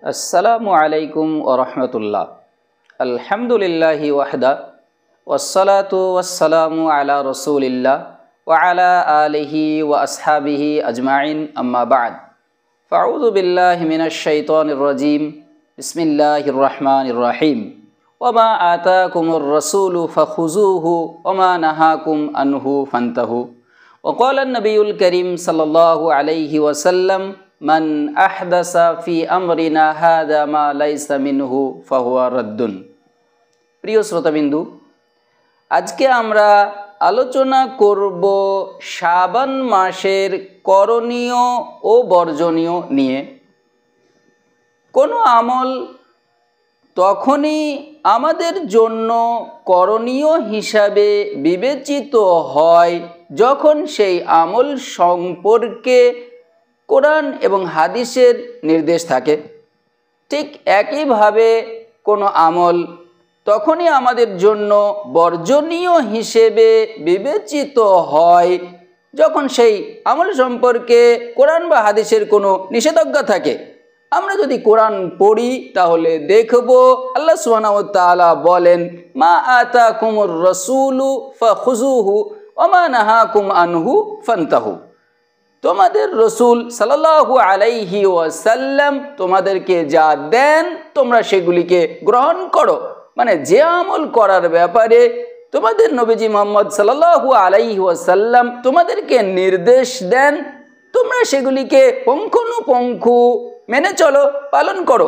আসসালামু আলাইকুম ওয়া রাহমাতুল্লাহ। আলহামদুলিল্লাহি ওয়াহদা ওয়াসসালাতু ওয়াসসালামু আলা রাসূলিল্লাহ ওয়া আলা আলিহি ওয়া আসহাবিহি আজমাইন, আম্মা বা'দ। ফাউযু বিল্লাহি মিনাশ শাইতানির রাজীম। বিসমিল্লাহির রাহমানির রাহিম। ওয়া মা আতাকুমুর রাসূলু ফাখুযুহু ওয়া মা নাহাকুম আনহু ফান্তাহু। ওয়া ক্বালা an-নাবিয়ুল কারীম সাল্লাল্লাহু আলাইহি ওয়াসাল্লাম, মান আহদাসা ফি আমরিনা হাদা মা লাইসা মিনহু ফাহুয়া রাদ্দুন। প্রিয় শ্রোতাবিন্দু, আজকে আমরা আলোচনা করব শাবান মাসের করণীয় ও বর্জনীয় নিয়ে। কোনো আমল তখনই আমাদের জন্য করণীয় হিসাবে বিবেচিত হয় যখন সেই আমল সম্পর্কে কোরআন এবং হাদিসের নির্দেশ থাকে। ঠিক একইভাবে কোনো আমল তখনই আমাদের জন্য বর্জনীয় হিসেবে বিবেচিত হয় যখন সেই আমল সম্পর্কে কোরআন বা হাদিসের কোনো নিষেধাজ্ঞা থাকে। আমরা যদি কোরআন পড়ি তাহলে দেখব আল্লাহ সুবহানাহু ওয়া তাআলা বলেন, মা আতাকুমুর রাসূলু ফাখুযুহু ওয়া মা নাহাকুম আনহু ফান্তাহু। তোমাদের রসুল সাল্লাল্লাহু আলাইহি ওয়াসাল্লাম তোমাদেরকে যা দেন তোমরা সেগুলিকে গ্রহণ করো। মানে যে আমল করার ব্যাপারে তোমাদের নবীজি মুহাম্মদ সাল্লাল্লাহু আলাইহি ওয়াসাল্লাম তোমাদেরকে নির্দেশ দেন তোমরা সেগুলিকে পুঙ্খানুপুঙ্খু মেনে চলো, পালন করো।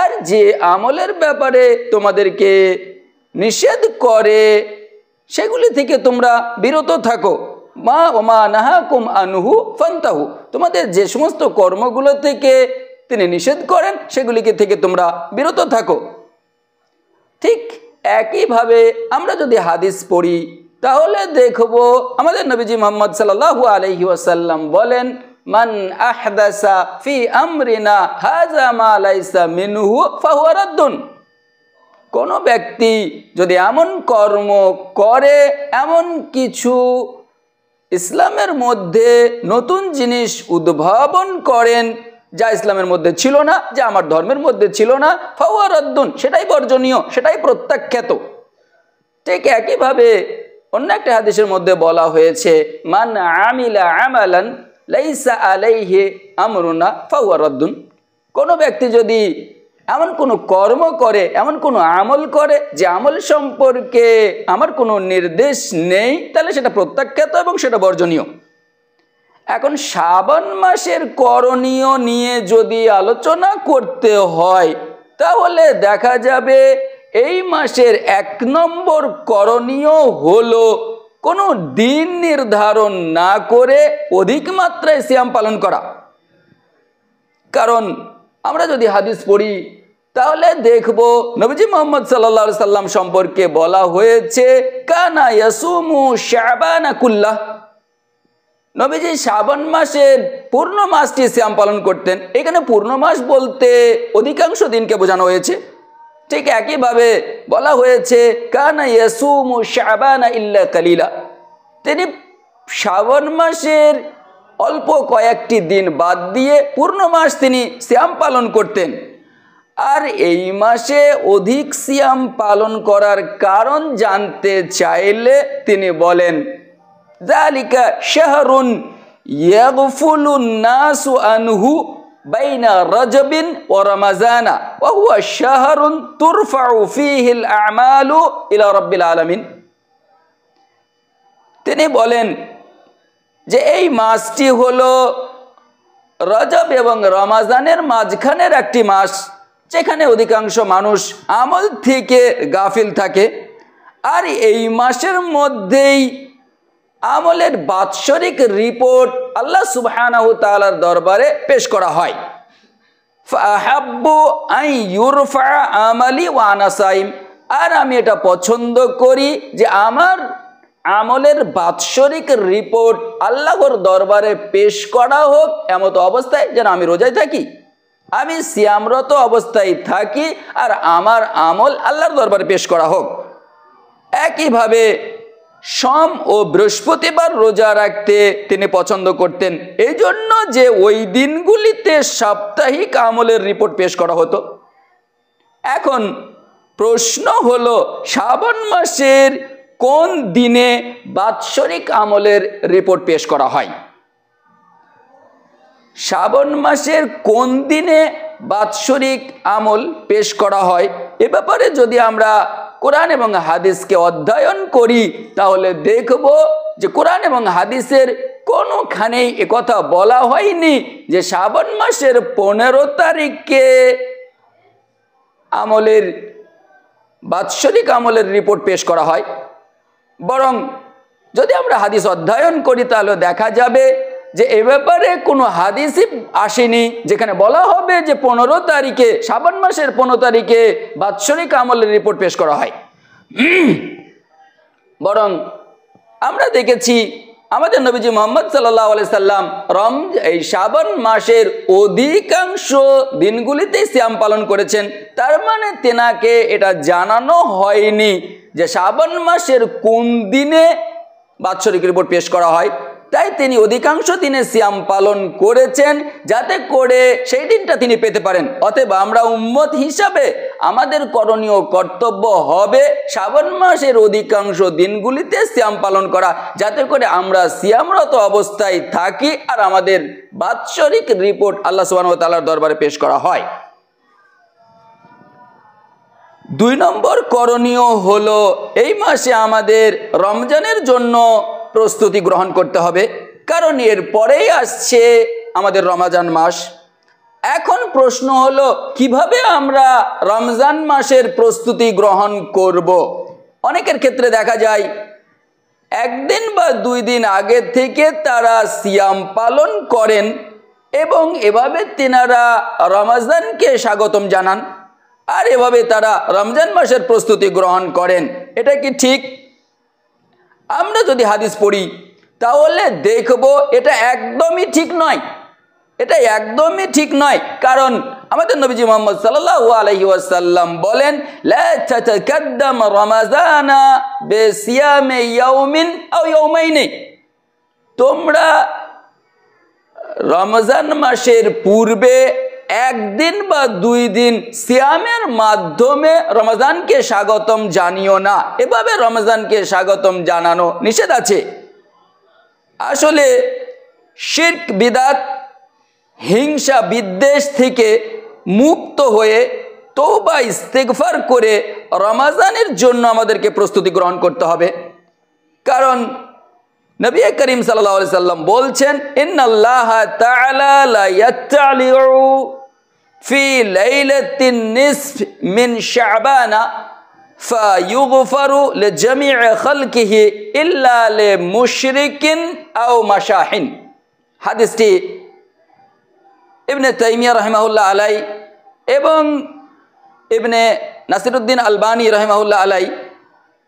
আর যে আমলের ব্যাপারে তোমাদেরকে নিষেধ করে সেগুলি থেকে তোমরা বিরত থাকো। মা ওমা নাহাকুম আনহু ফান্তাহু। তোমাদের যে সমস্ত কর্মগুলো থেকে তিনি নিষেধ করেন সেগুলিকে থেকে তোমরা বিরত থাকো। ঠিক একইভাবে আমরা যদি হাদিস পড়ি তাহলে দেখব আমাদের নবীজি মুহাম্মদ সাল্লাল্লাহু আলাইহি ওয়াসাল্লাম বলেন, মান আহদাসা ফি আমরিনা হাযা মা লাইসা মিনহু ফাহুয়া রাদ্দুন। কোনো ব্যক্তি যদি এমন কর্ম করে, এমন কিছু ইসলামের মধ্যে নতুন জিনিস উদ্ভাবন করেন যা ইসলামের মধ্যে ছিল না, যা আমার ধর্মের মধ্যে ছিল না, ফাহুয়া রাদ্দুন, সেটাই বর্জনীয়, সেটাই প্রত্যাখ্যাত। ঠিক একইভাবে অন্য একটা হাদিসের মধ্যে বলা হয়েছে, মান আমিলা আমালান লাইসা আলাইহি আমরুনা ফাহুয়া রাদ্দুন। কোনো ব্যক্তি যদি এমন কোনো কর্ম করে, এমন কোনো আমল করে যে আমল সম্পর্কে আমার কোনো নির্দেশ নেই, তাহলে সেটা প্রত্যাখ্যাত এবং সেটা বর্জনীয়। এখন শাবান মাসের করণীয় নিয়ে যদি আলোচনা করতে হয় তাহলে দেখা যাবে এই মাসের 1 নম্বর করণীয় হলো কোনো দিন নির্ধারণ না করে অধিক মাত্রায় সিয়াম পালন করা। কারণ আমরা যদি হাদিস পড়ি তাহলে দেখব নবীজি মুহাম্মদ সাল্লাল্লাহু আলাইহি সাল্লাম সম্পর্কে বলা হয়েছে, কানা ইয়াসুমু শাবানা কুল্লাহ। নবীজি শাবান মাসের পূর্ণ মাসটি সিয়াম পালন করতেন। এখানে পূর্ণ মাস বলতে অধিকাংশ দিনকে বোঝানো হয়েছে। ঠিক একইভাবে বলা হয়েছে, কানা ইয়াসুমু শাবানা ইল্লা কালিলা। তিনি শাবান মাসের অল্প কয়েকটি দিন বাদ দিয়ে পূর্ণ মাস তিনি সিয়াম পালন করতেন। আর এই মাসে অধিক সিয়াম পালন করার কারণ জানতে চাইলে তিনি বলেন, যালিকা শাহরুন ইয়াগফুলুন নাসু আনহু বাইনা রাজবিন ওয়া রমাজানা ওয়া হুয়া শাহরুন তুরফাউ ফীহিল আমালু ইলা রাব্বিল আলামিন। তিনি বলেন যে এই মাসটি হলো রজব এবং রমাজানের মাঝখানের একটি মাস, যেখানে অধিকাংশ মানুষ আমল থেকে গাফিল থাকে। আর এই মাসের মধ্যেই আমলের বাৎসরিক রিপোর্ট আল্লাহ সুবহানাহু ওয়া তাআলার দরবারে পেশ করা হয়। ফাহাব্বু আন ইউরফা আমালি ওয়া আনা সাইম। আর আমি এটা পছন্দ করি যে আমার আমলের বাৎসরিক রিপোর্ট আল্লাহর দরবারে পেশ করা হোক এমত অবস্থায় যেন আমি রোজায় থাকি, আমি সিয়ামরত অবস্থায় থাকি, আর আমার আমল আল্লাহর দরবারে পেশ করা হোক। একইভাবে সোম ও বৃহস্পতিবার রোজা রাখতে তিনি পছন্দ করতেন, এই জন্য যে ওই দিনগুলিতে সাপ্তাহিক আমলের রিপোর্ট পেশ করা হতো। এখন প্রশ্ন হলো, শাবান মাসের কোন দিনে বাৎসরিক আমলের রিপোর্ট পেশ করা হয়? শাবান মাসের কোন দিনে বাৎসরিক আমল পেশ করা হয়, এ ব্যাপারে যদি আমরা কোরআন এবং হাদিসকে অধ্যয়ন করি তাহলে দেখব যে কোরআন এবং হাদিসের কোনোখানেই একথা বলা হয়নি যে শাবান মাসের 15 তারিখে আমলের বাৎসরিক আমলের রিপোর্ট পেশ করা হয়। বরং যদি আমরা হাদিস অধ্যয়ন করি তাহলে দেখা যাবে যে এ ব্যাপারে কোনো হাদিসই আসেনি যেখানে বলা হবে যে 15 তারিখে, শাবান মাসের 15 তারিখে বাৎসরিক আমলের রিপোর্ট পেশ করা হয়। বরং আমরা দেখেছি আমাদের নবীজি মুহাম্মদ সাল্লাল্লাহু আলাইহি সাল্লাম এই শাবান মাসের অধিকাংশ দিনগুলিতেই সিয়াম পালন করেছেন। তার মানে তেনাকে এটা জানানো হয়নি যে শাবান মাসের কোন দিনে বাৎসরিক রিপোর্ট পেশ করা হয়। তাই তিনি অধিকাংশ দিনে সিয়াম পালন করেছেন যাতে করে সেই দিনটা তিনি পেতে পারেন। অতএব আমরা উম্মত হিসাবে আমাদের করণীয় কর্তব্য হবে শাবান মাসের অধিকাংশ দিনগুলিতে সিয়াম পালন করা, যাতে করে আমরা সিয়ামরত অবস্থায় থাকি আর আমাদের বাৎসরিক রিপোর্ট আল্লাহ সুবহানাহু ওয়া তাআলার দরবারে পেশ করা হয়। 2 নম্বর করণীয় হলো এই মাসে আমাদের রমজানের জন্য প্রস্তুতি গ্রহণ করতে হবে, কারণ এর পরেই আসছে আমাদের রমজান মাস। এখন প্রশ্ন হলো কিভাবে আমরা রমজান মাসের প্রস্তুতি গ্রহণ করব। অনেকের ক্ষেত্রে দেখা যায় একদিন বা 2 দিন আগে থেকে তারা সিয়াম পালন করেন এবং এভাবে তেনারা রমজানকে স্বাগতম জানান আর এভাবে তারা রমজান মাসের প্রস্তুতি গ্রহণ করেন। এটা কি ঠিক? আমরা যদি হাদিস পড়ি তাহলে দেখব এটা একদমই ঠিক নয়। এটা একদমই ঠিক নয়, কারণ আমাদের নবীজি মুহাম্মদ সাল্লাল্লাহু আলাইহি ওয়াসাল্লাম বলেন, লা তাতাকাদ্দাম রমাযানা বিসিয়ামি ইয়াউমিন আও ইয়াউমাইনি, তোমরা রমজান মাসের পূর্বে একদিন বা 2 দিন সিয়ামের মাধ্যমে রমজানকে স্বাগতম জানিও না। এভাবে রমজানকে স্বাগতম জানানো নিষেধ আছে। আসলে শিরক, বিদআত, হিংসা, বিদ্বেষ থেকে মুক্ত হয়ে তওবা ইস্তেগফার করে রমজানের জন্য আমাদেরকে প্রস্তুতি গ্রহণ করতে হবে। কারণ নবী করিম সাল্লাল্লাহু আলাইহি সাল্লাম বলছেন, ইন্নাল্লাহা তাআলা লা ইয়াত্তালিউ ফি লাইলাতিন নিসফ মিন শাবানা ফায়ুগফারু লিজামি'i খালকিহি ইল্লা লিমুশরিকিন আও মাশাহিন। হাদিসটি ইবনে তাইমিয়া রাহিমাহুল্লাহ আলাই এবং ইবনে নাসিরউদ্দিন আলবানী রাহিমাহুল্লাহ আলাই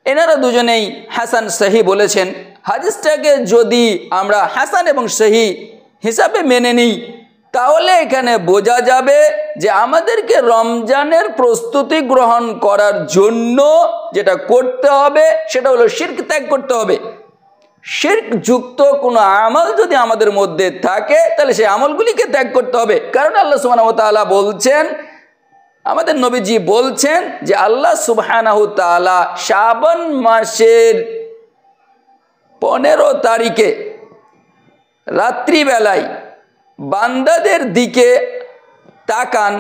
এনারা দুজনেই হাসান সহি বলেছেন। হাদিসটাকে যদি আমরা হাসান এবং সহি হিসাবে মেনে নিই তাহলে এখানে বোঝা যাবে যে আমাদেরকে রমজানের প্রস্তুতি গ্রহণ করার জন্য যেটা করতে হবে সেটা হলো শিরক ত্যাগ করতে হবে। শিরক যুক্ত কোনো আমল যদি আমাদের মধ্যে থাকে তাহলে সেই আমলগুলিকে ত্যাগ করতে হবে। কারণ আল্লাহ সুবহানাহু ওয়া তাআলা বলছেন, আমাদের নবীজি বলছেন যে আল্লাহ সুবহানাহু তাআলা শাবান মাসের 15 তারিখে রাত্রিবেলায় বান্দাদের দিকে তাকান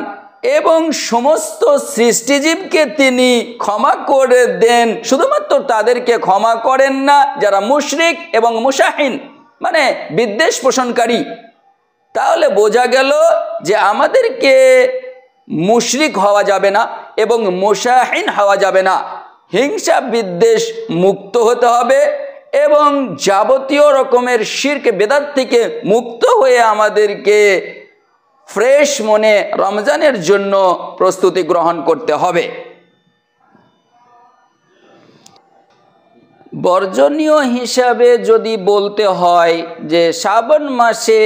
এবং সমস্ত সৃষ্টিজীবকে তিনি ক্ষমা করে দেন। শুধুমাত্র তাদেরকে ক্ষমা করেন না যারা মুশরিক এবং মুশাহিন, মানে বিদ্বেষ পোষণকারী। তাহলে বোঝা গেল যে আমাদেরকে মুশরিক হওয়া যাবে না এবং মুশাহিন হওয়া যাবে না। হিংসা, বিদ্বেষ মুক্ত হতে হবে এবং যাবতীয় রকমের শিরক, বেদাত থেকে মুক্ত হয়ে আমাদেরকে ফ্রেশ মনে রমজানের জন্য প্রস্তুতি গ্রহণ করতে হবে। বর্জনীয় হিসাবে যদি বলতে হয় যে শাবান মাসে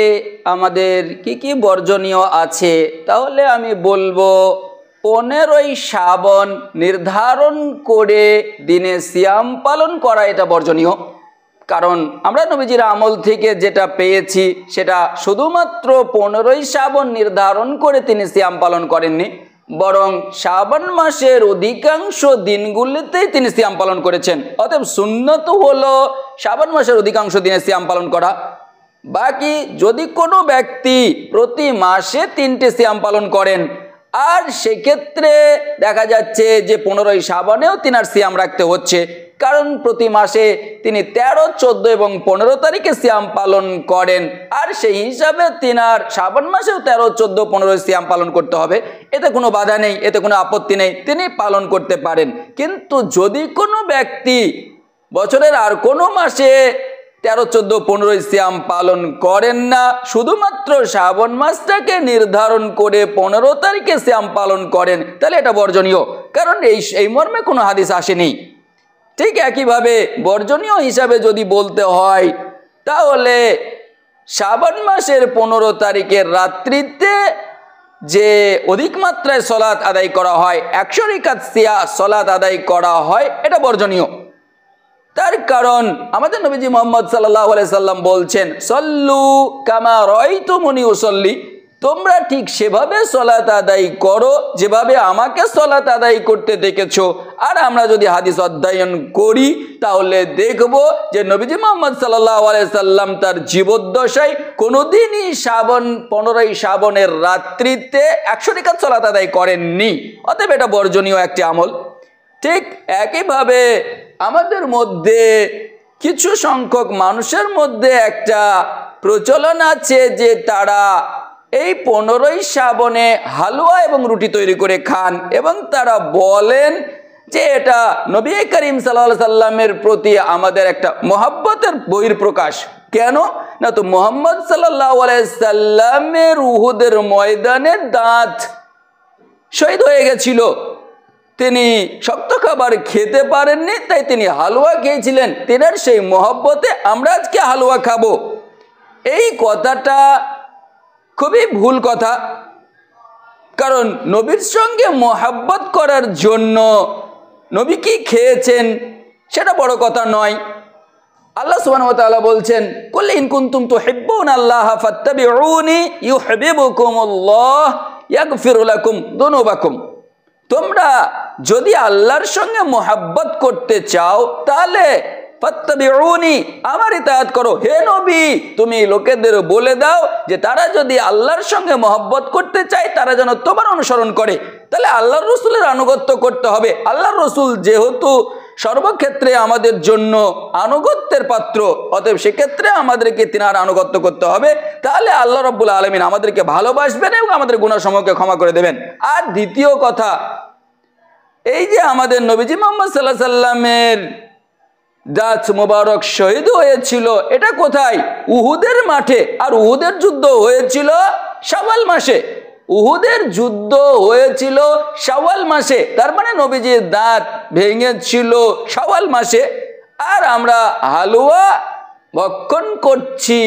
আমাদের কি কি বর্জনীয় আছে, তাহলে আমি বলবো 15ই শ্রাবণ নির্ধারণ করে দিনে সিয়াম পালন করা এটা বর্জনীয়। কারণ আমরা নবীজির আমল থেকে যেটা পেয়েছি সেটা শুধুমাত্র 15ই শ্রাবণ নির্ধারণ করে তিনি সিয়াম পালন করেননি, বরং শ্রাবণ মাসের অধিকাংশ দিনগুলিতেই তিনি সিয়াম পালন করেছেন। অতএব সুন্নত হলো শ্রাবণ মাসের অধিকাংশ দিনে সিয়াম পালন করা। বাকি যদি কোনো ব্যক্তি প্রতি মাসে 3টে সিয়াম পালন করেন আর সেক্ষেত্রে দেখা যাচ্ছে যে 15ই শ্রাবণেও তিনার সিয়াম রাখতে হচ্ছে, কারণ প্রতি মাসে তিনি 13, 14 এবং 15 তারিখে সিয়াম পালন করেন, আর সেই হিসাবে তিনার শ্রাবণ মাসেও 13, 14, 15 সিয়াম পালন করতে হবে। এতে কোনো বাধা নেই, এতে কোনো আপত্তি নেই, তিনি পালন করতে পারেন। কিন্তু যদি কোনো ব্যক্তি বছরের আর কোনো মাসে 13, 14, 15 সিয়াম পালন করেন না, শুধুমাত্র শ্রাবণ মাসটাকে নির্ধারণ করে 15 তারিখে সিয়াম পালন করেন, তাহলে এটা বর্জনীয়, কারণ এই মর্মে কোনো হাদিস আসেনি। ঠিক একইভাবে বর্জনীয় হিসাবে যদি বলতে হয় তাহলে শ্রাবণ মাসের 15 তারিখের রাত্রিতে যে অধিক মাত্রায় সলাত আদায় করা হয়, 100 রাকাত সলাত আদায় করা হয়, এটা বর্জনীয়। তার কারণ আমাদের নবীজি মুহাম্মদ সাল্লাল্লাহু আলাইহি সাল্লাম বলছেন, সল্লু কামা রাআইতুমুনি উসাল্লি, তোমরা ঠিক সেভাবে সলাত আদায় করো যেভাবে আমাকে সলাত আদায় করতে দেখেছো। আর আমরা যদি হাদিস অধ্যয়ন করি তাহলে দেখব যে নবীজি মুহাম্মদ সাল্লাল্লাহু আলাইহি সাল্লাম তার জীবদ্দশায় কোনোদিনই 15ই শ্রাবণের রাত্রিতে 100 রাকাত সলাত আদায় করেননি। অতএব এটা বর্জনীয় একটি আমল। ঠিক একইভাবে আমাদের মধ্যে কিছু সংখ্যক মানুষের মধ্যে একটা প্রচলন আছে যে তারা এই 15ই শ্রাবণে হালুয়া এবং রুটি তৈরি করে খান এবং তারা বলেন যে এটা নবী করিম সাল্লাল্লাহু আলাইহি সাল্লামের প্রতি আমাদের একটা মহব্বতের বহিঃপ্রকাশ। কেন না, তো মুহাম্মদ সাল্লাল্লাহু আলাইহি সাল্লামের উহুদের ময়দানে দাঁত শহীদ হয়ে গেছিল, তিনি শক্ত খাবার খেতে পারেননি, তাই তিনি হালুয়া খেয়েছিলেন। তিনার সেই মহব্বতে আমরা আজকে হালুয়া খাবো। এই কথাটা খুবই ভুল কথা, কারণ নবীর সঙ্গে মহব্বত করার জন্য নবী কি খেয়েছেন সেটা বড় কথা নয়। আল্লাহ সুবহানাহু ওয়া তাআলা বলছেন, কুল ইন কুনতুম তুহিব্বুনাল্লাহা ফাত্তাবিউনি ইউহিব্বুকুমুল্লাহ ইয়াগফির লাকুম যুনুবাকুম, তোমরা যদি আল্লাহর সঙ্গে মহব্বত করতে চাও তাহলে ফাত্তাবিউনি, আমার ইতাআত করো। হে নবী, তুমি লোকেদের বলে দাও যে তারা যদি আল্লাহর সঙ্গে মহব্বত করতে চায় তারা যেন তোমার অনুসরণ করে। তাহলে আল্লাহর রসুলের আনুগত্য করতে হবে। আল্লাহর রসুল যেহেতু সর্বক্ষেত্রে আমাদের জন্য আনুগত্যের পাত্র, অতএব সেক্ষেত্রে আমাদেরকে তিনার আনুগত্য করতে হবে। তাহলে আল্লাহ রাব্বুল আলামিন আমাদেরকে ভালোবাসবেন এবং আমাদের গুনাহসমূহকে ক্ষমা করে দেবেন। আর দ্বিতীয় কথা, এই যে আমাদের নবীজি মুহাম্মদ সাল্লাল্লাহু আলাইহি সাল্লামের দাঁত মোবারক শহীদ হয়েছিল, এটা কোথায়? উহুদের মাঠে। আর উহুদের যুদ্ধ হয়েছিল শাওয়াল মাসে। উহুদের যুদ্ধ হয়েছিল শাওয়াল মাসে, তার মানে নবীজির দাঁত ভেঙেছিল শাওয়াল মাসে। আর আমরা হালুয়া ভক্ষণ করছি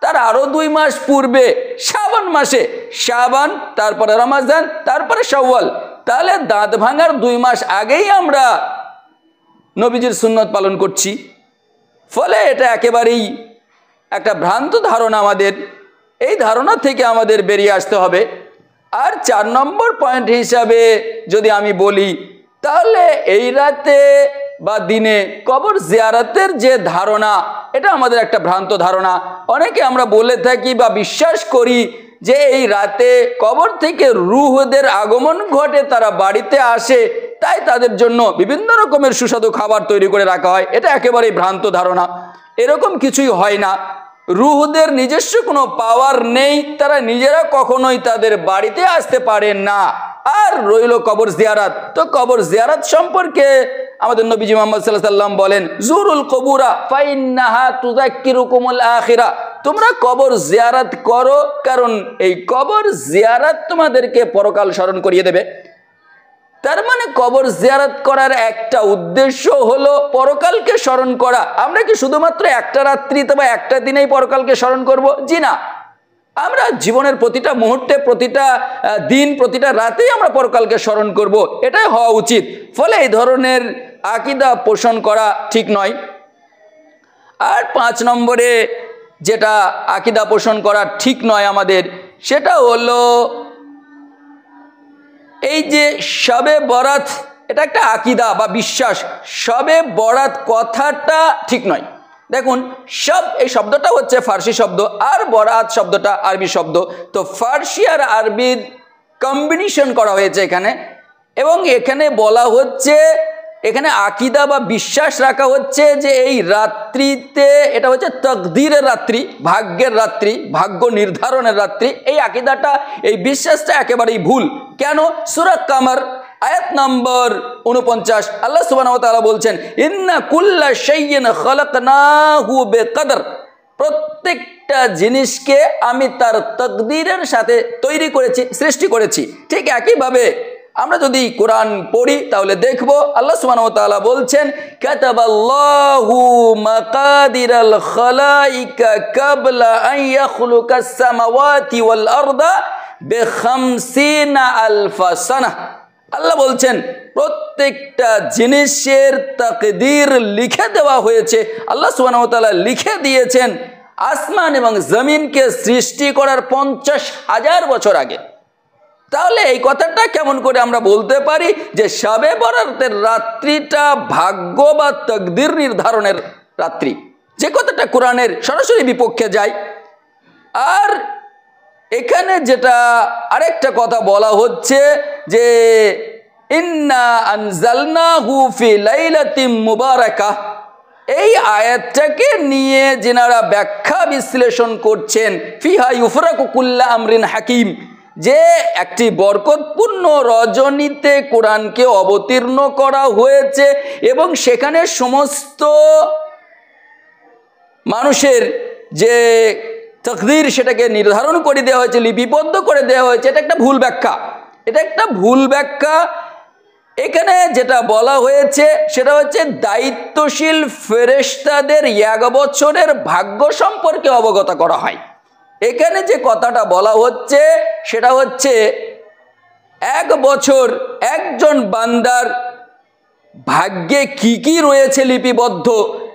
তার আরো 2 মাস পূর্বে শাবান মাসে। শাবান, তারপরে রমজান, তারপরে শাওয়াল। তাহলে দাঁত ভাঙার 2 মাস আগেই আমরা নবীজির সুন্নত পালন করছি। ফলে এটা একেবারেই একটা ভ্রান্ত ধারণা আমাদের। এই ধারণা থেকে আমাদের বেরিয়ে আসতে হবে। আর 4 নম্বর পয়েন্ট হিসাবে যদি আমি বলি, তাহলে এই রাতে বা দিনে কবর জিয়ারতের যে ধারণা, এটা আমাদের একটা ভ্রান্ত ধারণা। অনেকে আমরা বলে থাকি বা বিশ্বাস করি যে এই রাতে কবর থেকে রূহদের আগমন ঘটে, তারা বাড়িতে আসে, তাই তাদের জন্য বিভিন্ন রকমের সুস্বাদু খাবার তৈরি করে রাখা হয়। এটা একেবারেই ভ্রান্ত ধারণা। এরকম কিছুই হয় না। রূহদের নিজস্ব কোনো পাওয়ার নেই, তারা নিজেরা কখনোই তাদের বাড়িতে আসতে পারে না। আর রইল কবর জিয়ারাত, তো কবর জিয়ারাত সম্পর্কে আমাদের নবীজি মুহাম্মদ সাল্লাল্লাহু আলাইহি ওয়াসাল্লাম বলেন, জুরুল কবুরা ফাইন্নাহা তুযাক্কিরুকুমুল আখিরা, তোমরা কবর জিয়ারাত করো, কারণ এই কবর জিয়ারাত তোমাদেরকে পরকাল স্মরণ করিয়ে দেবে। তার মানে কবর জিয়ারত করার একটা উদ্দেশ্য হলো পরকালকে স্মরণ করা। আমরা কি শুধুমাত্র একটা রাত্রিতে বা একটা দিনেই পরকালকে স্মরণ করব? জি না, আমরা জীবনের প্রতিটা মুহূর্তে, প্রতিটা দিন, প্রতিটা রাতেই আমরা পরকালকে স্মরণ করব, এটাই হওয়া উচিত। ফলে এই ধরনের আকীদা পোষণ করা ঠিক নয়। আর 5 নম্বরে যেটা আকীদা পোষণ করা ঠিক নয় আমাদের, সেটা হলো এই যে শবে বরাত, এটা একটা আকীদা বা বিশ্বাস। শবে বরাত কথাটা ঠিক নয়। দেখুন, শব এই শব্দটা হচ্ছে ফার্সি শব্দ, আর বরাত শব্দটা আরবি শব্দ। তো ফার্সি আর আরবির কম্বিনেশন করা হয়েছে এখানে, এবং এখানে বলা হচ্ছে, এখানে আকীদা বা বিশ্বাস রাখা হচ্ছে যে এই রাত্রিতে, এটা হচ্ছে তাকদীরের রাত্রি, ভাগ্যের রাত্রি, ভাগ্য নির্ধারণের রাত্রি। এই আকীদাটা, এই বিশ্বাসটা একেবারেই ভুল। কেন? সূরা কামার আয়াত নম্বর 49 আল্লাহ সুবহানাহু ওয়া তাআলা বলছেন, ইন্না কুল্লা শাইইন খালাকনাহু বিকদর, প্রত্যেকটা জিনিসকে আমি তার তাকদীরের সাথে তৈরি করেছি, সৃষ্টি করেছি। ঠিক একইভাবে আমরা যদি কোরআন পড়ি তাহলে দেখব আল্লাহ সুবহানাহু ওয়া তাআলা বলছেন, কাতাবাল্লাহু মাকাদিরাল খালাইকা ক্বাবলা আন ইয়াখলুকাস সামাওয়াতি ওয়াল আরদা বিখামসিনা আলফা সানাহ। আল্লাহ বলছেন প্রত্যেকটা জিনিসের তাকদীর লিখে দেওয়া হয়েছে। আল্লাহ সুবহানাহু ওয়া তাআলা লিখে দিয়েছেন আসমান এবং জমিনকে সৃষ্টি করার 50,000 বছর আগে। তাহলে এই কথাটা কেমন করে আমরা বলতে পারি যে শবে বরাতের রাত্রিটা ভাগ্য বা তাকদীর নির্ধারণের রাত্রি? যে কথাটা কোরআনের সরাসরি বিপক্ষে যায়। আর এখানে যেটা আরেকটা কথা বলা হচ্ছে যে ইন্না আনজালনাহু ফি লাইলাতিন মুবারাকাহ, এই আয়াতটাকে নিয়ে যিনারা ব্যাখ্যা বিশ্লেষণ করছেন, ফিহা ইউফরাকু কুল্লু আমরিন হাকিম, যে একটি বরকতপূর্ণ রজনীতে কোরআনকে অবতীর্ণ করা হয়েছে এবং সেখানে সমস্ত মানুষের যে তাকদীর সেটাকে নির্ধারণ করে দেওয়া হয়েছে, লিপিবদ্ধ করে দেওয়া হয়েছে। এটা একটা ভুল ব্যাখ্যা, এটা একটা ভুল ব্যাখ্যা। এখানে যেটা বলা হয়েছে সেটা হচ্ছে দায়িত্বশীল ফেরেশতাদের 1 বছরের ভাগ্য সম্পর্কে অবগত করা হয়। এখানে যে কথাটা বলা হচ্ছে সেটা হচ্ছে 1 বছর একজন বান্দার ভাগ্যে কি কি রয়েছে লিপিবদ্ধ,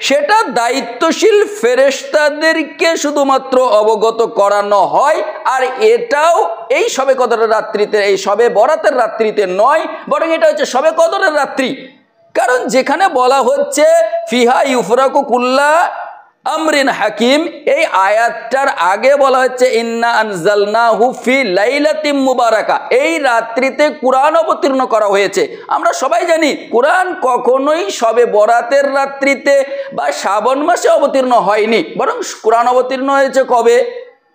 সেটা দায়িত্বশীল ফেরেশতাদেরকে শুধুমাত্র অবগত করানো হয়। আর এটাও এই শবে কদরের রাত্রিতে, এই শবে বরাতের রাত্রিতে নয়, বরং এটা হচ্ছে শবে কদরের রাত্রি। কারণ যেখানে বলা হচ্ছে ফিহা ইউফরাকু কুল্লা আমরিন হাকিম, এই আয়াতটার আগে বলা হচ্ছে ইন্না আনজালনাহু ফি লাইলাতিন মুবারাকা, এই রাত্রিতে কোরআন অবতীর্ণ করা হয়েছে। আমরা সবাই জানি কোরআন কখনোই শবে বরাতের রাত্রিতে বা শ্রাবণ মাসে অবতীর্ণ হয়নি, বরং কোরআন অবতীর্ণ হয়েছে কবে?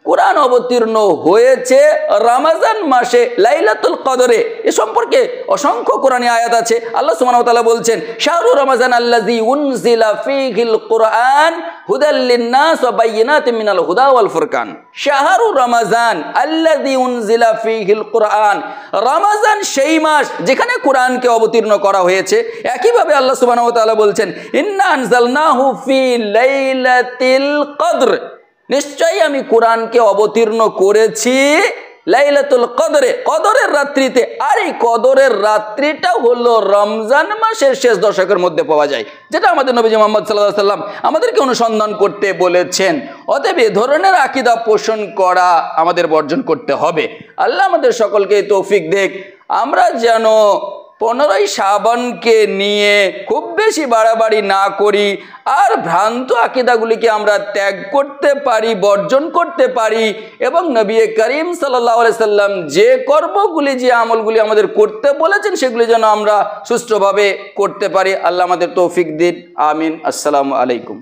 কোরআন অবতীর্ণ হয়েছে রমজান মাসে লাইলাতুল কদরে। এ সম্পর্কে অসংখ্য কোরআনী আয়াত আছে। আল্লাহ সুবহানাহু ওয়া তাআলা বলছেন, শাহরু রমাজান আল্লাযী উনজিলা ফীহিল কুরআন হুদাল লিন-নাস ওয়া বায়িনাতিন মিনাল হুদা ওয়াল ফুরকান। শাহরু রমাজান আল্লাযী উনজিলা ফীহিল কুরআন, রমাজান সেই মাস যেখানে কোরআনকে অবতীর্ণ করা হয়েছে। একইভাবে আল্লাহ সুবহানাহু ওয়া তাআলা বলছেন, ইন্না আনজালনাহু ফী লাইলাতিল কদর, নিশ্চয়ই আমি কোরআনকে অবতীর্ণ করেছি লাইলাতুল কদরে, কদরের রাত্রিতে। আর এই কদরের রাত্রিটা হলো রমজান মাসের শেষ দশকের মধ্যে পাওয়া যায়, যেটা আমাদের নবী মুহাম্মদ সাল্লাল্লাহু আলাইহি ওয়াসাল্লাম আমাদেরকে অনুসন্ধান করতে বলেছেন। অতএব এ ধরনের আকীদা পোষণ করা আমাদের বর্জন করতে হবে। আল্লাহ আমাদের সকলকে তৌফিক দেখ, আমরা যেন 15ই শাবানকে নিয়ে খুব বেশি বাড়াবাড়ি না করি, আর ভ্রান্ত আকীদাগুলিকে আমরা ত্যাগ করতে পারি, বর্জন করতে পারি, এবং নবী করিম সাল্লাল্লাহু আলাইহি সাল্লাম যে কর্মগুলি, যে আমলগুলি আমাদের করতে বলেছেন সেগুলি যেন আমরা সুষ্ঠুভাবে করতে পারি। আল্লাহ আমাদের তৌফিক দিন। আমিন। আসসালামু আলাইকুম।